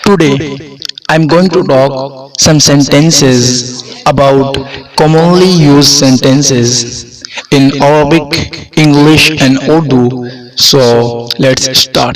Today, I'm going to talk some sentences about commonly used sentences in Arabic, English and Urdu. So, let's start.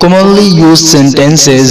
commonly used sentences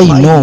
I know.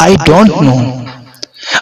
I don't know.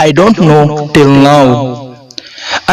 I don't know till now.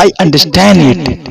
I understand it.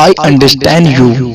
I understand you.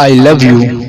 I love you.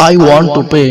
I want to pay.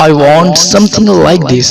I want something like this.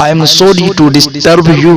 I am sorry to disturb you.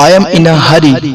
I am in a hurry.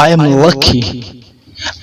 I am lucky.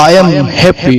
I am happy.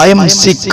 I am sick.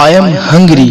I am hungry.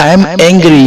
I am angry.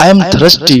I am thirsty.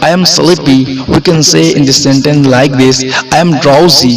I am sleepy. We can say in this sentence like this, I am drowsy.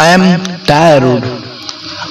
I am tired.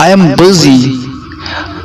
I am busy.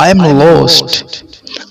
I am lost.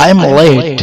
I am late.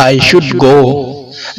I should go.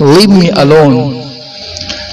leave me alone.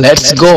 let's go.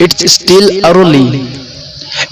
it's still early.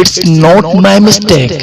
it's not my mistake.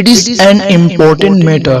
it is an important matter.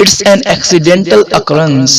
it's an accidental occurrence.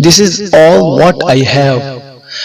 this is all what I have.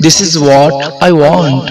this is what I want.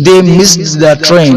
they missed the train.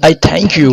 I thank you.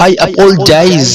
I apologize.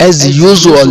as usual.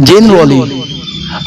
generally.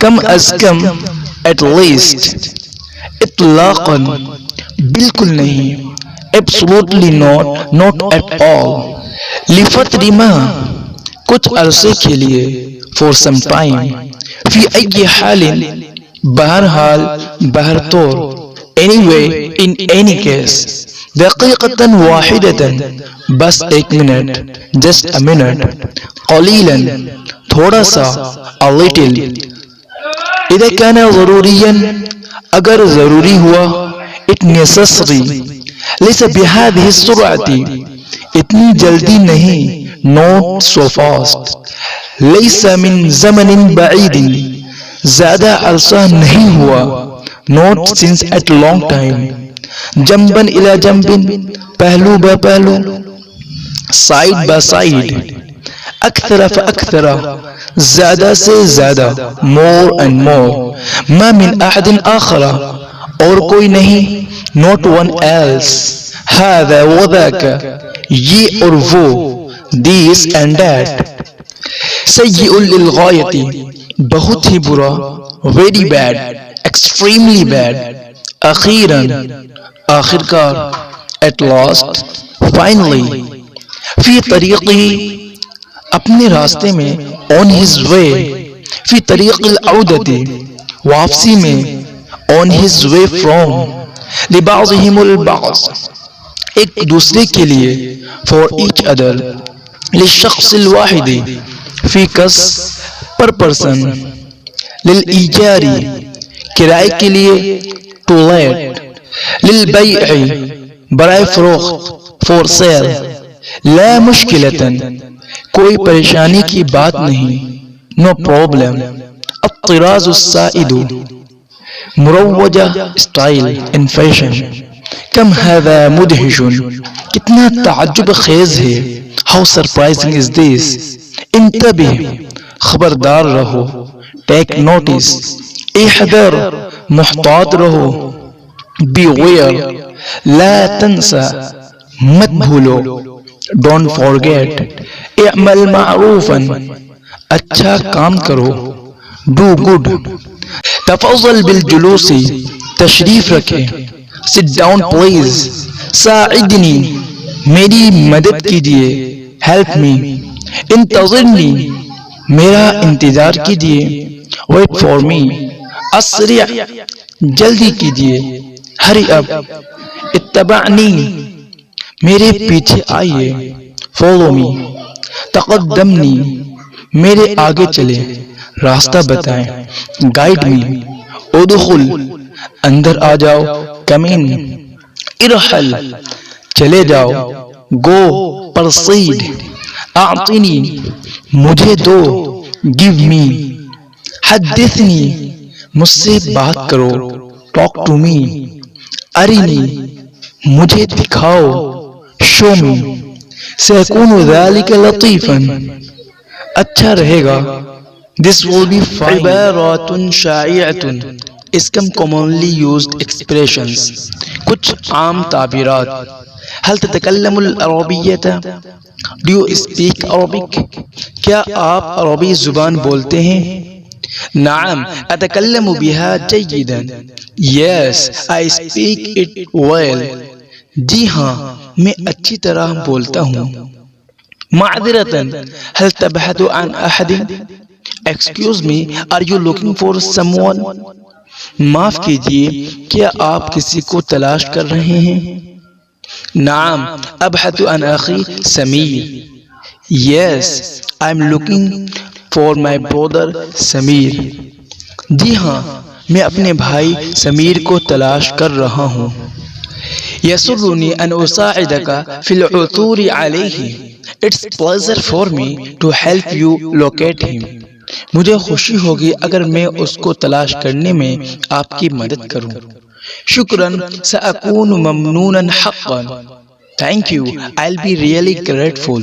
کم از کم at least, اطلاقاً بالکل نہیں، absolutely not, not at all, لفترہ کچھ عرصے کے لیے، فور سم ٹائم، فی ای حال بہرحال، بہرطور، anyway, in any case, دقیقتاً واحدتاً، بس ایک منٹ، جسٹ اے منٹ، قلیلاً تھوڑا سا، a little، اذا کان ضروریاً اگر ضروری ہوا، it necessary، لیس بہذہ السرعۃ، اتنی جلدی نہیں، not so fast، لیس من زمن بعید، زیادہ عرصہ نہیں ہوا، not since at long time، جنباً الی جنب، پہلو بہ پہلو، سائڈ بہ سائڈ، اکثر فاکثر، زیادہ سے زیادہ، more and more، ما من احد آخر، اور کوئی نہیں، not one else، هذا وذاك، یہ اور وہ، this and that، سیئ للغایت، بہت ہی برا، very bad، extremely bad، اخیراً، آخرکار، at last، finally، فی طریقی، اپنے راستے میں، on his way، فی طریق العودت، واپسی میں، on his way from، لبعضهم البعض، ایک دوسرے کے لیے، for each other، للشخص الواحد، فی کس، پر پرسن، للایجار، کرائے کے لیے، to let، للبیع، برائے فروخت، for sale، لا مشکلتاً، کوئی پریشانی کی بات نہیں، no problem، الطراز السائد، مروجہ اسٹائل، in fashion، کم هذا مدہش، کتنا تعجب خیز ہے، how surprising is this، انتبہ، خبردار رہو، take notice، احذر، محتاط رہو، beware، لا تنسى، مت بھولو، don't forget، اعمل معروفاً، اچھا کام کرو، do good، تفضل بالجلوس، تشریف رکھے، sit down please، ساعدنی، میری مدد کیجیے، help me، انتظرنی، میرا انتظار کیجیے، wait for me، اسرع، جلدی کیجیے، hurry up، اتبعنی، میرے پیچھے آئیے، follow me، تقدمنی، میرے آگے چلے، راستہ بتائیں، guide me، ادخل، اندر آ جاؤ، come in، ارحل، چلے جاؤ، go، proceed، اعطنی، مجھے دو، give me، حدثنی، مجھ سے بات کرو، talk to me، ارنی، مجھے دکھاؤ، show me، سيكون ذلك لطيفا، اچھا رہے گا، this will be fine، عبارات شائعة، اسکم commonly used expressions، کچھ عام تعبیرات، هل تتکلم العربیت، do you speak Arabic، کیا آپ عربی زبان بولتے ہیں؟ نعم، اتکلم بها جیدا، yes I speak it well، جی ہاں میں اچھی طرح بولتا ہوں۔ معذرتاً، هل تبحث عن احد، excuse me are you looking for someone، معاف کیجیے کیا آپ کسی کو تلاش کر رہے ہیں؟ نعم، ابحث عن اخی Sameer, yes I'm looking for my brother Sameer, جی ہاں میں اپنے بھائی سمیر کو تلاش کر رہا ہوں۔ یسرنی ان اساعدک فی العثور علیہ، it's pleasure for me to help you locate him، مجھے خوشی ہوگی اگر میں اس کو تلاش کرنے میں آپ کی مدد کروں۔ شکراً، سأکون ممنونا حقا، thank you I'll be really grateful،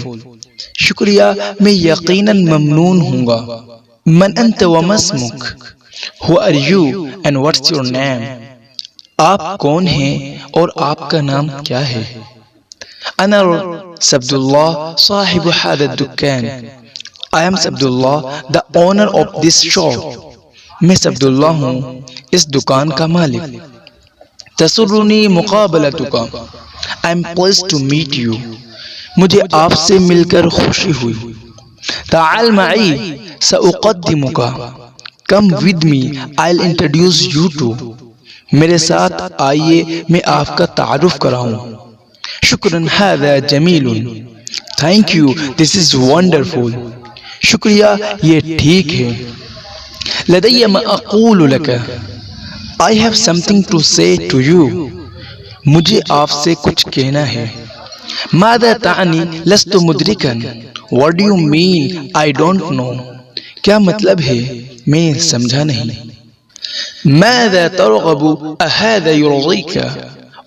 شکریہ میں یقیناً ممنون ہوں گا۔ من انت وما اسمک، who are you and what's your name، آپ کون ہیں اور آپ کا نام کیا ہے؟ انا Sabdulla صاحب هذا الدکان، I am Sabdulla the owner of this shop، میں سبداللہ ہوں، اس دکان کا مالک۔ تسرنی مقابلتک، I am pleased to meet you، مجھے آپ سے مل کر خوشی ہوئی۔ تعال معی سأقدمک، come with me I'll introduce you to، میرے ساتھ آئیے میں آپ کا تعارف کراؤں۔ شکراً ھذا جمیل، thank you this is wonderful، شکریہ یہ ٹھیک ہے۔ لدی ما اقول لک، I have something to say to you، مجھے آپ سے کچھ کہنا ہے۔ ماذا تعنی لست مدرکا، what do you mean I don't know، کیا مطلب ہے میں سمجھا نہیں۔ ماذا ترغب اھذا یرضیک،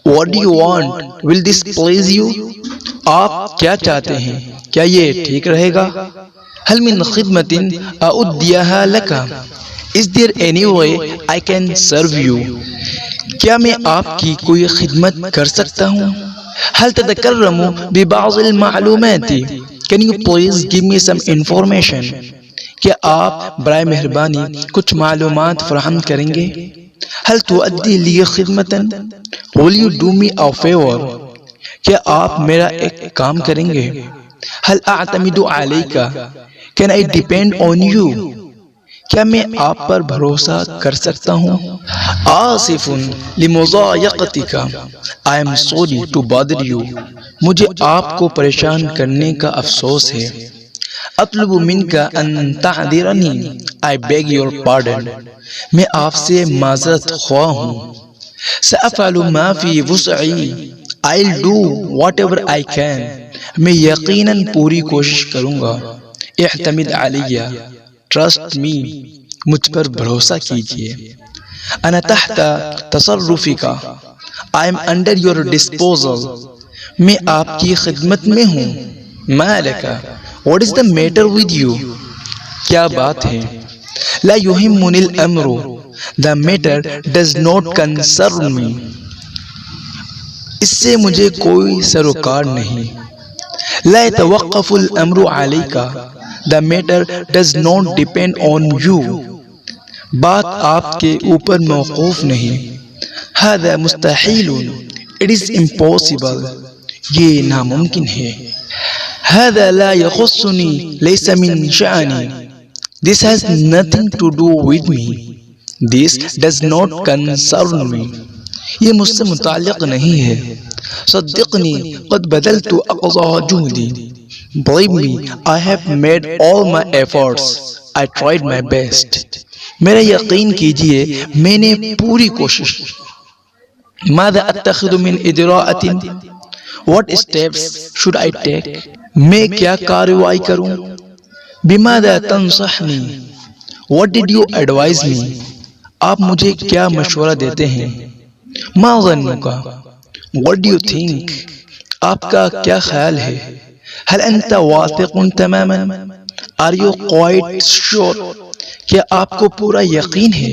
what do you want will this please you، آپ کیا چاہتے ہیں، کیا یہ ٹھیک رہے گا۔ هل من خدمت اؤدیها لک، is there any way I can serve you، کیا میں آپ کی کوئی خدمت کر سکتا ہوں۔ هل تتکرم ببعض المعلومات، can you please give me some information، کیا آپ برائے مہربانی کچھ معلومات فراہم کریں گے۔ هل تؤدی لی خدمتا، will you do me a favor، کیا آپ میرا ایک کام کریں گے۔ هل اعتمد علیک، can I depend on you، کیا میں آپ پر بھروسہ کر سکتا ہوں۔ Asif لمضایقتک، I am sorry to bother you، مجھے آپ کو پریشان کرنے کا افسوس ہے۔ اطلب منک ان تعذرنی، I beg your pardon، میں آپ سے معذرت خواہ ہوں۔ سأفعل ما فی وسعی، I'll do whatever I can، میں یقیناً پوری کوشش کروں گا۔ اعتمد علی، trust me، مجھ پر بھروسہ کیجیے۔ انا تحت تصرفک، I am under your disposal، میں آپ کی خدمت میں ہوں۔ ما لک، what is the matter with you، کیا بات ہے۔ لا یہمنی الامر، the matter does not concern me، اس سے مجھے کوئی سروکار نہیں۔ لا يتوقف الامر علیک، the matter does not depend on you، بات آپ کے اوپر موقوف نہیں۔ هذا مستحیل، it is impossible، یہ ناممکن ہے۔ هذا لا يخصنی، ليس من شأنی، this has nothing to do with me، this does not concern me، یہ مجھ سے متعلق نہیں ہے۔ صدقنی قد بذلت اقصى جہدی، believe me I have made all my efforts، I tried my best، میرا یقین کیجئے میں نے پوری کوشش کی۔ ماذا اتخذ من اجراءۃ، what steps should I take، میں کیا کارروائی کروں۔ بماذا تنصحنی، what did you advise me، آپ مجھے کیا مشورہ دیتے ہیں۔ ما ظنک، what do you think، آپ کا کیا خیال ہے۔ هل انت واثق تماما، are you quite sure، کیا آپ کو پورا یقین ہے۔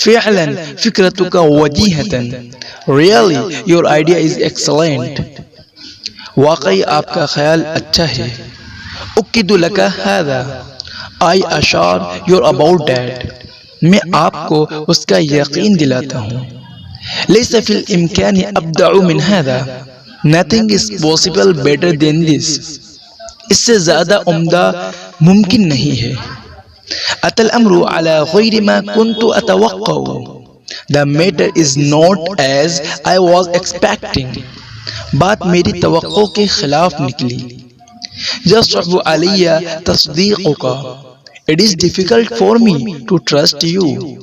فعلا فکرتک وجیہتا، really your idea is excellent، واقعی آپ کا خیال اچھا ہے۔ اکد لک ھذا، I assure you about that، میں آپ کو اس کا یقین دلاتا ہوں۔ لیس فی الامکان ابدع من ھذا، nothing is possible better than this، اس سے زیادہ عمدہ ممکن نہیں ہے۔ اتى الامر على غیر ما كنت اتوقع، the matter is not as I was expecting، بات میری توقع کے خلاف نکلی۔ یصعب علی تصدیقک، it is difficult for me to trust you،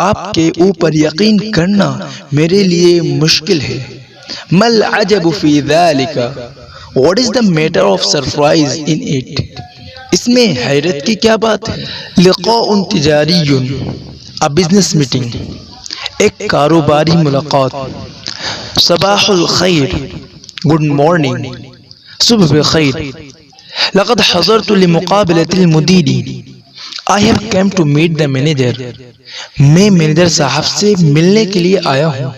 آپ کے اوپر یقین کرنا میرے لیے مشکل ہے۔ ما العجب فی ذلک، what is the matter of surprise in it، اس میں حیرت کی کیا بات ہے۔ لقاء تجاری، a business meeting، ایک کاروباری ملاقات۔ صباح الخير، good morning، صبح بخیر۔ لقد حضرت لمقابلة المدیر، I have come to meet the manager، میں مینیجر صاحب سے ملنے کے لیے آیا ہوں۔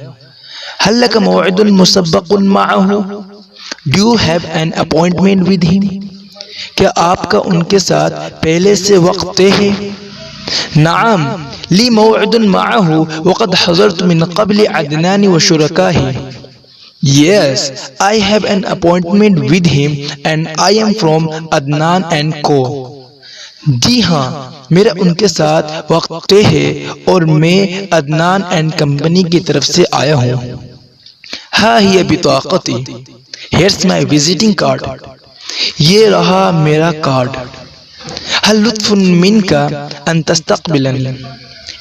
هل لك موعد مسبق معه، do you have an appointment with him، کیا آپ کا ان کے ساتھ پہلے سے وقت طے ہے۔ نعم لی موعد معه وقد حضرت من قبل Adnan وشركائه. Yes, I have an appointment with him and I am from Adnan and Co. جی ہاں میرا ان کے ساتھ وقت طے ہے اور میں عدنان اینڈ کمپنی کی طرف سے آیا ہوں. ہاں ہی بطاقتی، ہیئرس مائی وزٹنگ کارڈ. یہ رہا میرا کارڈ. ہل لطف منک ان تستقبلنی،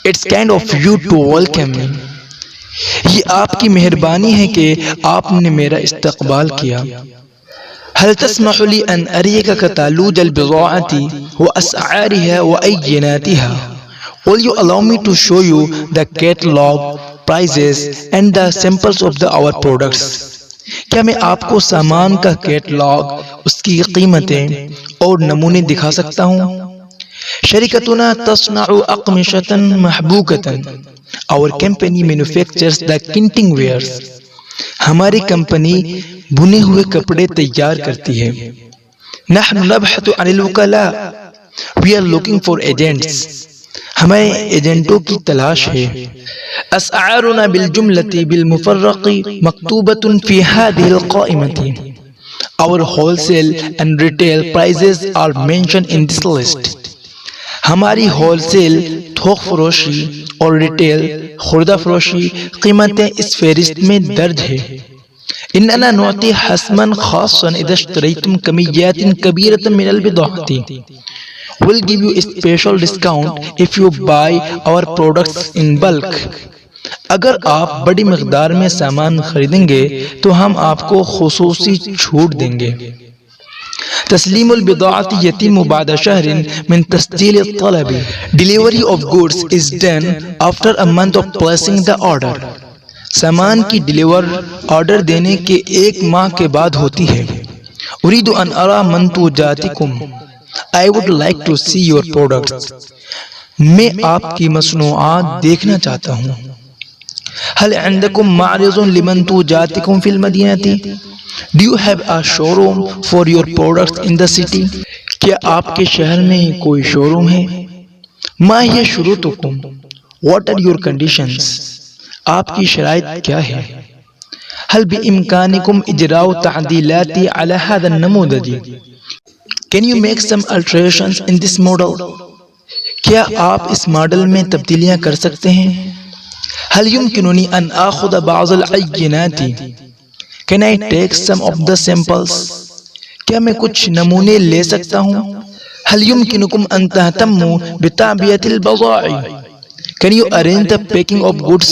it's kind of you to welcome me. یہ آپ کی مہربانی ہے کہ آپ نے میرا استقبال کیا. هل تسمح لي أن أريك كتالوج البضاعة وأسعارها وأيناتها؟ Will you allow me to show you the catalog, prices and the samples of our products? کیا میں آپ کو سامان کا کیٹلاگ، اس کی قیمتیں اور نمونے دکھا سکتا ہوں؟ شرکتنا تصنع أقمشة محبوكة. Our company manufactures the kintting wares. ہماری کمپنی بنے ہوئے کپڑے تیار کرتی ہے. نحن نبحث عن الوکلاء. We are looking for agents. ہمیں ایجنٹوں کی تلاش ہے. اسعارنا بالجملة بالمفرق مکتوبة في هذه القائمة. Our wholesale and retail prices are mentioned in this list. ہماری ہول سیل، تھوک فروشی اور ریٹیل خوردہ فروشی قیمتیں اس فہرست میں درج ہے. اننا نعطي حسما خاصا اذا اشتريتم كميات كبيرة من البضاعة. We'll give you a special discount if you buy our products in bulk. اگر آپ بڑی مقدار میں سامان خریدیں گے تو ہم آپ کو خصوصی چھوٹ دیں گے. تسلیم البضاعة يتم بعد شهر من تسجيل الطلب. Delivery of goods is done after a month of placing the order. سامان کی ڈیلیور آرڈر دینے کے 1 ماہ کے بعد ہوتی ہے. اريد ان ارى منتوجاتكم. I would like to see your products. میں آپ کی مصنوعات دیکھنا چاہتا ہوں. هل عندكم معرض لمنتوجاتكم في المدينة؟ Do you have a showroom for your products in the city? کیا آپ کے شہر میں کوئی شو روم ہے؟ ما هي شروطكم؟ What are your conditions? آپ کی شرائط کیا ہے؟ هل بإمكانكم إجراء تعديلات على هذا النموذج؟ Can you make some alterations in this model? کیا آپ اس ماڈل میں تبدیلیاں کر سکتے ہیں؟ هل يمكنني أن آخذ بعض العينات؟ Can I take some of the samples? کیا میں کچھ نمونے لے سکتا ہوں؟ هل يمكنكم أن تهتموا بتعبئة البضائع؟ Can you arrange the packing of goods?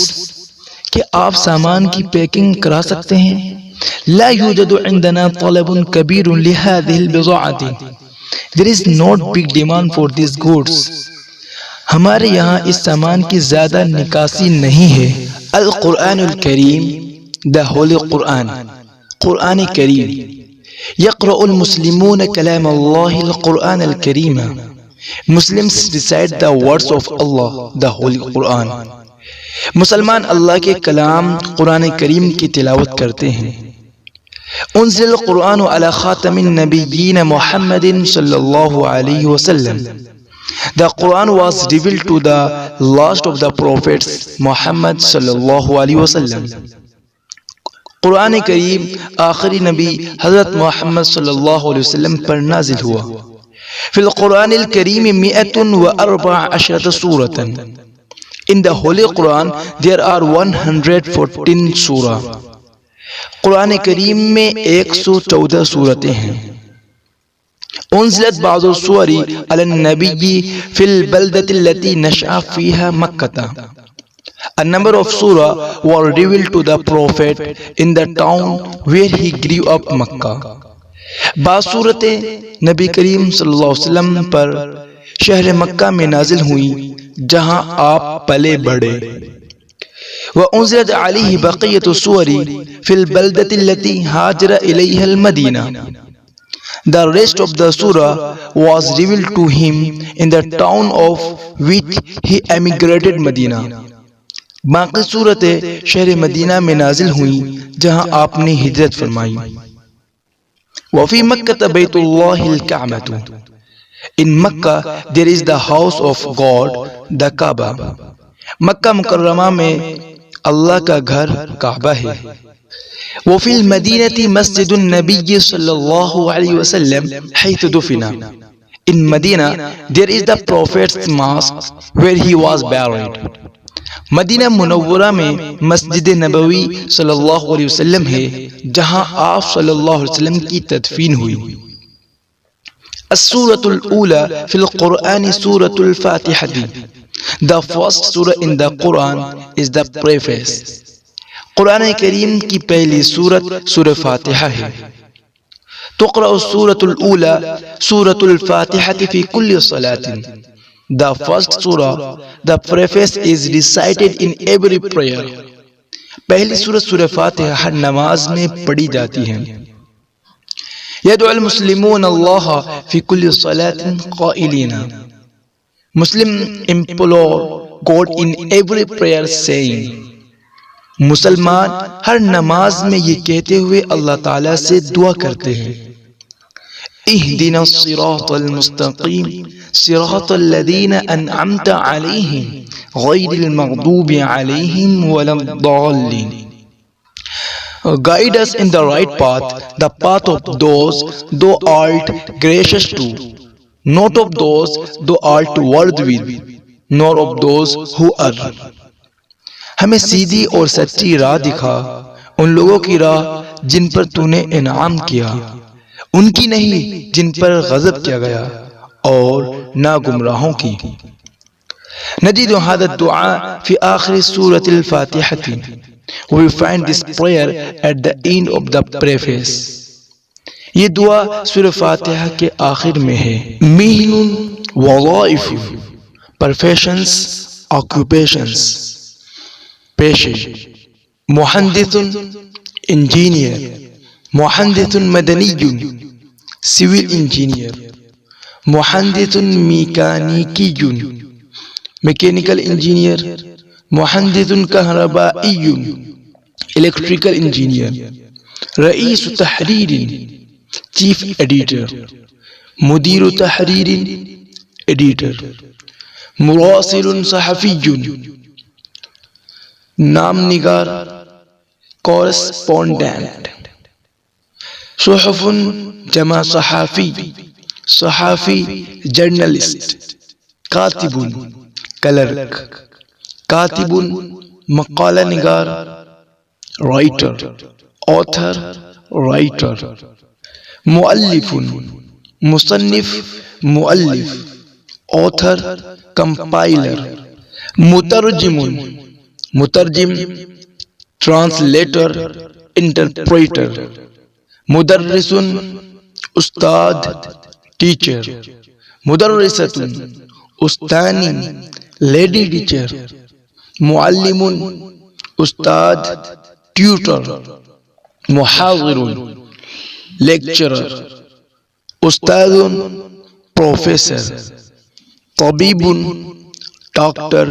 کیا آپ سامان کی پیکنگ کرا سکتے ہیں؟ لا يوجد عندنا طلب كبير لهذه البضاعة. There is not big demand for these goods. ہمارے یہاں اس سامان کی زیادہ نکاسی نہیں ہے. القرآن الکریم، the Holy Qur'an. قرآن کریم. يقرأ المسلمون كلام الله القرآن الكريم. Muslims recite the words of Allah, the Holy Qur'an. مسلمان اللہ کے کلام قرآن کریم کی تلاوت کرتے ہیں. انزل القرآن على خاتم النبیین محمد صلی اللہ علیہ وسلم. The Quran was revealed to the last of the prophets, Muhammad صلی اللہ علیہ وسلم. قرآن کریم آخری نبی حضرت محمد صلی اللہ علیہ وسلم پر نازل ہوا. فی القرآن الکریم 114 سورة. In the Holy Quran there are 114 سورہ. قرآن کریم میں 114 سورتیں ہیں. انزلت بعض السور على النبی فی البلدة التي نشأ فيها مکہ. A number of surah were revealed to the prophet in the town where he grew up, Makkah. بعض صورتیں نبی کریم صلی اللہ علیہ وسلم پر شہر مکہ میں نازل ہوئیں جہاں آپ پلے بڑھے. وَأُنزِلَتْ عَلَيْهِ بَقِيَّةُ السُّوَرِ فِي الْبَلْدَةِ الَّتِي هَاجَرَ إِلَيْهَا الْمَدِينَةِ. The rest of the surah was revealed to him in the town of which he emigrated, Medina. باقی صورتیں شہر مدینہ میں نازل ہوئیں جہاں آپ نے ہجرت فرمائی. وَفِي مَكَّةَ بَيْتُ اللَّهِ الْكَعْبَةُ. In Makkah, there is the house of God, the Kabah. مکہ مکرمہ میں اللہ کا گھر کعبہ ہے. وفي المدينة مسجد النبي صلى الله عليه وسلم حيث دفن. In Medina, there is the Prophet's mosque where he was buried. مدینہ منورہ میں مسجد نبوی صلی اللہ علیہ وسلم ہے جہاں آپ صلی اللہ علیہ وسلم کی تدفین ہوئی. السورة الأولى في القرآن سورة الفاتحة. The first surah in the Quran is the preface. قرآن کریم کی پہلی سورت سورہ فاتحہ ہے. تقرأ السورة الأولى سورة الفاتحة في كل صلاة. The first surah, the preface is recited in every prayer. پہلی سورت سورہ فاتحہ ہر نماز میں پڑھی جاتی ہے. يدعو المسلمون الله في كل صلاة قائلين. Muslim implore God in every prayer saying. مسلمان ہر نماز میں یہ کہتے ہوئے اللہ تعالیٰ سے دعا کرتے ہیں. اهدنا الصراط المستقيم صراط الذين أنعمت عليهم غير المغضوب عليهم ولا الضالين. Guide us in the right path, the path of those thou art gracious to, not of those thou art worthy with, nor of those who are. ہمیں سیدھی اور سچی راہ دکھا، ان لوگوں کی راہ جن پر تو نے انعام کیا، ان کی نہیں جن پر غضب کیا گیا، اور نہ گمراہوں کی. نجد هذا الدعاء في آخر سورة الفاتحة. We find this prayer at the end of the preface. یہ دعا سورہ فاتحہ کے آخر میں ہے. مہن وظائف professions occupations پیشے. مہندس انجینئر. مہندس مدنی civil engineer. مہندس میکانیکی mechanical engineer. مہندس کہربائی electrical engineer. رئیس تحریر chief editor. مدیر تحریر editor. مراسل صحفی نام نگار correspondent. صحف جمع صحافی صحافی journalist. کاتب کلرک. کاتب مقالہ نگار writer. author writer. مؤلف مصنف مؤلف author compiler. مترجم مترجم translator interpreter. مدرس استاد teacher. مدرسۃ استانی lady teacher. معلم استاد tutor. محاضر lecturer. استاد professor. طبیب doctor.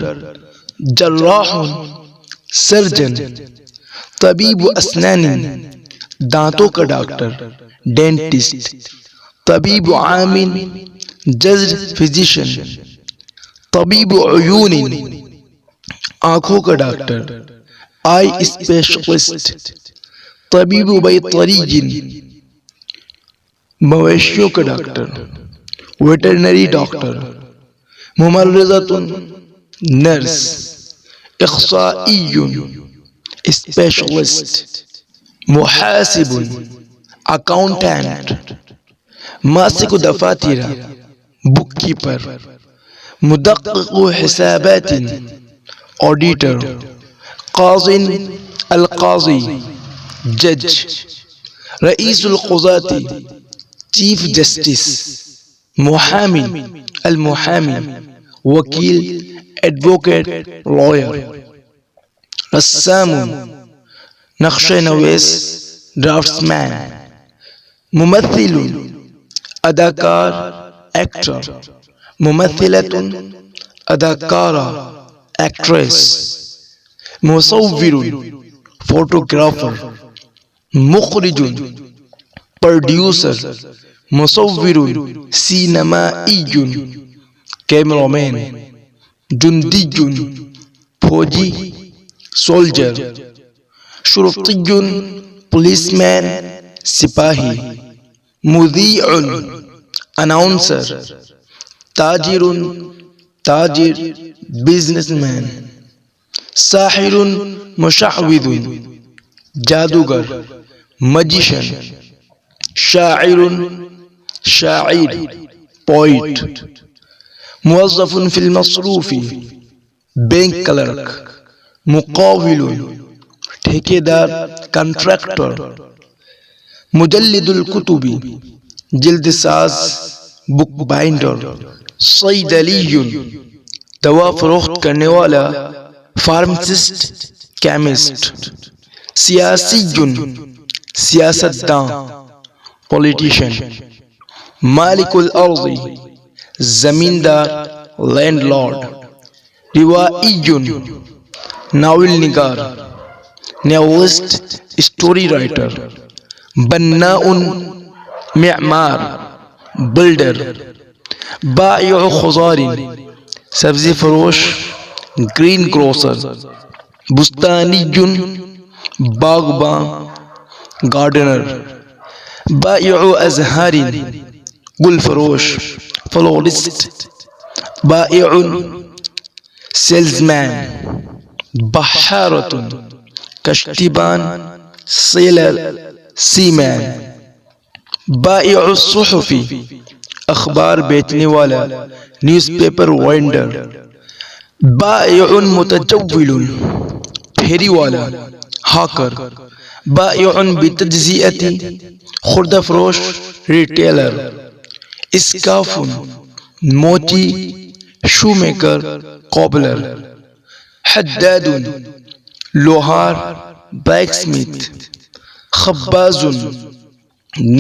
جراح surgeon. طبیب اسنان دانتوں کا ڈاکٹر dentist. طبیب عام جج physician. طبیب عیون آنکھوں کا ڈاکٹر eye specialist. طبیب بیطری مویشیوں کا ڈاکٹر Veterinary Doctor. ممرضۃ نرس. اخصائی specialist. محاسب accountant. ماسک دفاتر book keeper. مدقق حسابات auditor. قاض القاضی judge. رئیس القضاة chief justice. محامی المحامی وکیل advocate lawyer. رسام نقش نویس draftsman. ممثل اداکار actor. ممثلۃ اداکارہ actress. مصور photographer. مخرج producer مصور سینمائی کیمرامین، جندی فوجی سولجر، شرطی پولیس مین سپاہی، مذیع اناؤنسر، تاجر تاجر بزنس مین، ساحر مشعوذ جادوگر مجیشن، شاعر شاعر پوئٹ، موظف فی المصروف بینک کلرک، مقاول ٹھیکیدار کنٹریکٹر، مجلد الکتب جلد ساز بک بائنڈر، صیدلی دوا فروخت کرنے والا، فارمسسٹ کیمسٹ، سیاسی سیاست داں پولیٹیشین، مالک الارض زمیندار لینڈ لارڈ، روائی ناول نگار، ناولسٹ اسٹوری رائٹر، بناء معمار بلڈر، بائع خضار سبزی فروش گرین گروسر، بستانی باغباں گارڈنر، بائع ازہار گل فروش فلورسٹ، بائع سیلز مین، بحارۃ کشتیبان سیلر سی مین، بائع الصحف اخبار بیچنے والا نیوز پیپر وینڈر، بائع متجول پھیری والا ہاکر، بائع بتجزیۃ خوردہ فروش ریٹیلر، اسکاف موچی شو میکر کوبلر، حداد لوہار بلیک سمتھ، خباز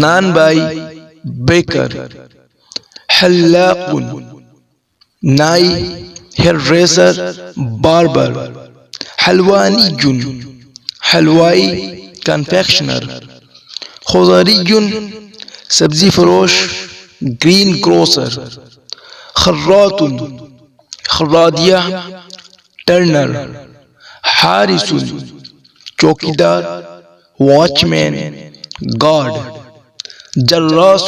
نان بائی بیکر، حلاق نائی ہیئر ڈریسر باربر، حلوانی حلوائی کنفیکشنر، خضری سبزی فروش گرین گروسر، خراط خرادیہ ٹرنر، حارس چوکیدار واچ مین گارڈ، جراس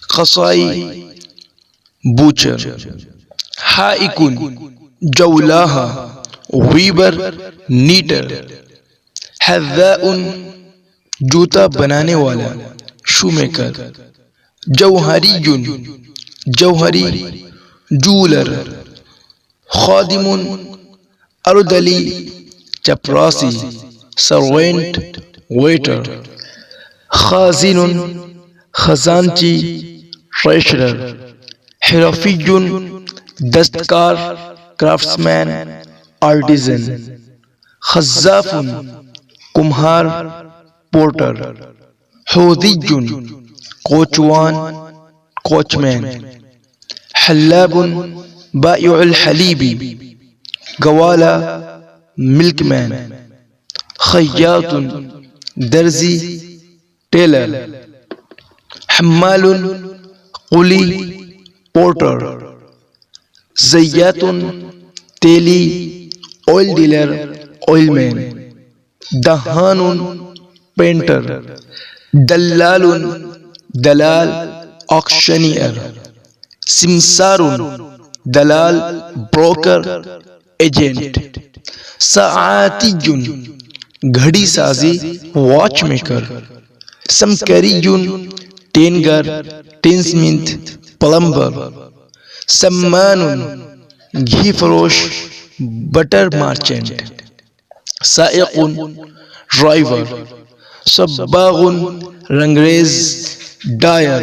قصائی بوچر، حائک جولاہا ویبر نیٹر، حذاء جوتا بنانے والا شو میکر، جوہری جوہری جولر، خادم اردلی چپراسی سروینٹ ویٹر، خازن خزانچی ٹریشرر، حرفی دستکار کرافٹس مین آرٹیزن، خزاف کمہار پورٹر، حوضی کوچوان کوچ مین، حلاب بائع الحلیب گوالا ملک مین، خیاط درزی ٹیلر، حمال قلی پورٹر، زیات تیلی آئل ڈیلر آئل مین، دہان پینٹر، دلال دلال آکشنیئر، سمسار دلال بروکر ایجنٹ، ساعاتی گھڑی سازی واچ میکر، سمکری ٹینگر ٹینسمنت پلمبر، سمان گھی فروش بٹر مارچنٹ، سائق ڈرائیور، صباغ رنگریز ڈائر،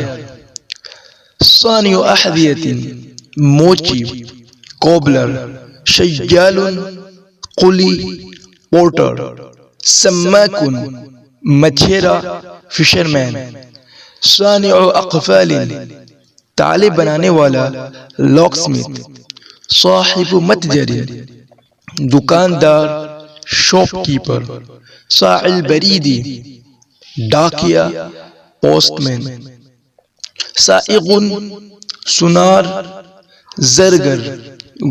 صانع احذیۃ موچی کوبلر، شیال قلی پورٹر، سماک مچھیرا فشرمین، صانع اقفال تالے بنانے والا لاک سمتھ، صاحب متجر دکاندار شاپ کیپر، ساعی البریدی ڈاکیا پوسٹ مین، سائق سنار، زرگر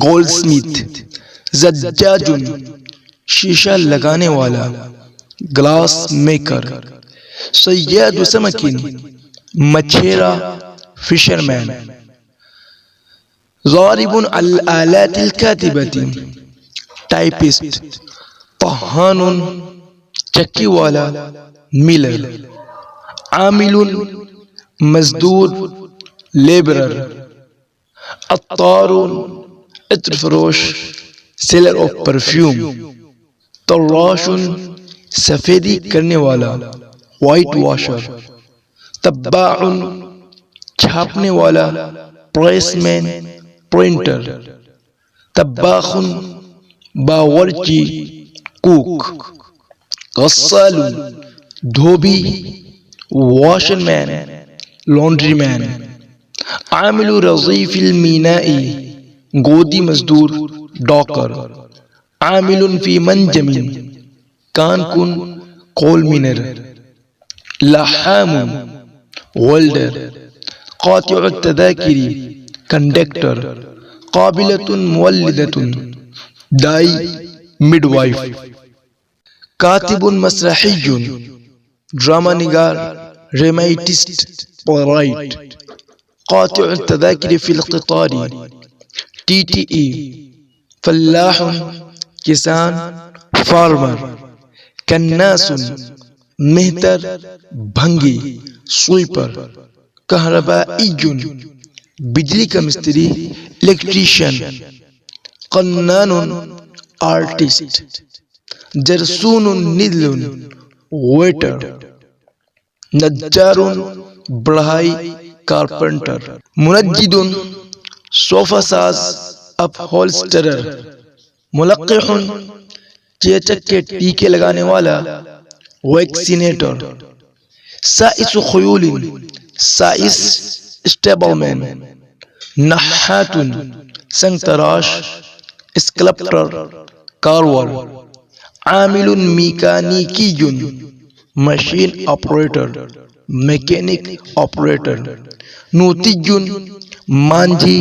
گولڈ سمتھ، زجاج شیشہ لگانے والا، گلاس میکر، صیاد سمک مچھیرا، فشرمین، ضارب الآلات الكاتبة ٹائپسٹ، طحان چکی والا، ملر، عامل مزدور، لیبرر، عطار عطر فروش، سیلر آف پرفیوم، تراش سفیدی کرنے والا، وائٹ واشر، طباع چھاپنے والا، پریس مین، پرنٹر، طباخ باورچی، کوک، غسال دھوبی، واشر مین، لانڈری مین، عامل رضیف المیناء گودی مزدور، ڈاکر، عامل فی منجم کان کن کول مینر، لحام ولڈر، قاطع التذاکر کنڈکٹر، قابلۃ مولدۃ دائی مڈ وائف، کاتب مسرحی ڈرامہ نگار، ریمیٹسٹ پلرائٹ، قاطع التذاکر فی القطار، ٹی ٹی ای، فلاح کسان، فارمر، کناس مہتر، بھنگی، سویپر، کہربائی بجلی کا مستری، الیکٹریشین، قنان آرٹسٹ، جرسون ندل ویٹر، نجار بڑھائی، کارپنٹر، منجد صوفہ ساز، اپ ہولسٹرر، ملقح چیچک کے ٹیکے لگانے والا، ویکسینیٹر، سائس خیول، سائس اسٹیبل مین، نحات سنگ تراش، اسکلپٹر، کارور، عامل میکانیکی مشین آپریٹر، میکینک آپریٹر، نوتج مانجھی،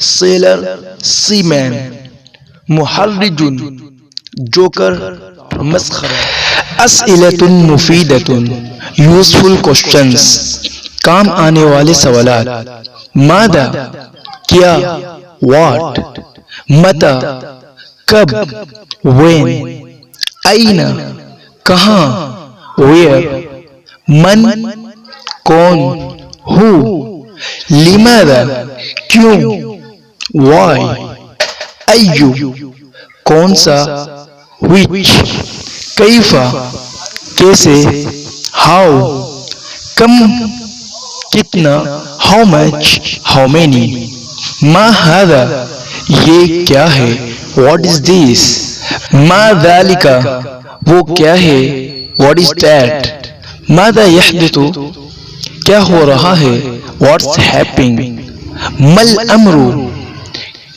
سیلر، سی مین، محرج جوکر، مسخرہ۔ اسئلۃ مفیدۃ یوزفل کوسچنز، کام آنے والے سوالات، ماذا کیا، واٹ، متی کب، وین، این کہاں، ویئر، من کون، ہو، لماذا کیوں، وائی، ایو کون سا، وچ، کیف کیسے، ہاؤ کم کتنا، ہاؤ مچ ہاؤ مینی، ما ھذا یہ کیا ہے، واٹ از دس، ما ذالک وہ کیا ہے، واٹ از دیٹ، ماذا یحدث کیا ہو رہا ہے، واٹس ہیپنگ، مل امر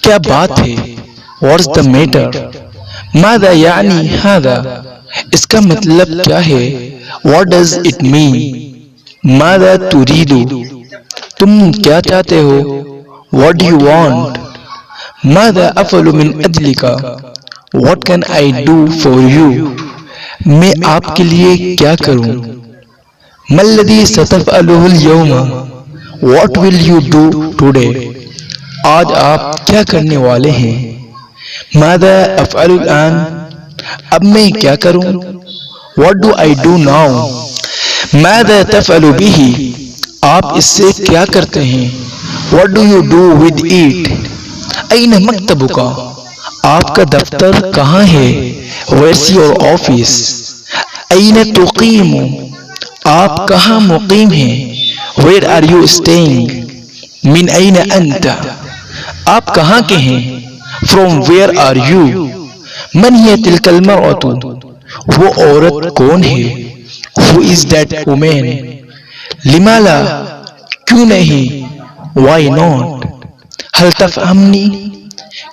کیا بات ہے، واٹس دا میٹر، ماذا یعنی ھذا اس کا مطلب کیا ہے، واٹ ڈز اٹ مین، ماذا ترید تم کیا چاہتے ہو، واٹ ڈو یو وانٹ، ماذا افعل من اجلک what can I do for you میں آپ کے لیے کیا کروں، ما الذی ستفعلہ اليوم what will you do today آج آپ کیا کرنے والے ہیں، ماذا افعل الآن اب میں کیا کروں، what do I do now, ماذا تفعل بہ آپ اس سے کیا کرتے ہیں، what do you do with it, این مکتبک آپ کا دفتر کہاں ہے، ویئرس یور آفس، این تقیم آپ کہاں مقیم ہیں، ویئر آر یو اسٹیئنگ، من این انت آپ کہاں کے ہیں، فرام ویئر آر یو، من ہی تلک المرأۃ وہ عورت کون ہے، ہو از دیٹ وومین، لما لا کیوں نہیں، وائی ناٹ، ہل تفہمنی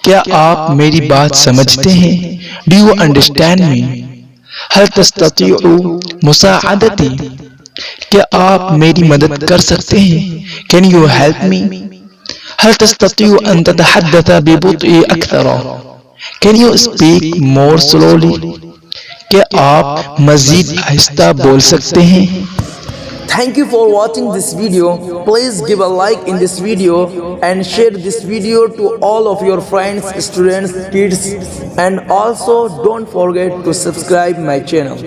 کیا آپ میری بات سمجھتے ہیں، ڈو یو انڈرسٹینڈ می، ہل تستطیع مساعدتی کیا آپ میری مدد کر سکتے ہیں؟ Can you help me? هل تستطيع أن تتحدث ببطء أكثر؟ Can you speak more slowly? کیا آپ مزید آہستہ بول سکتے ہیں؟ Thank you for watching this video. Please give a like in this video and share this video to all of your friends, students, kids, and also don't forget to subscribe my channel.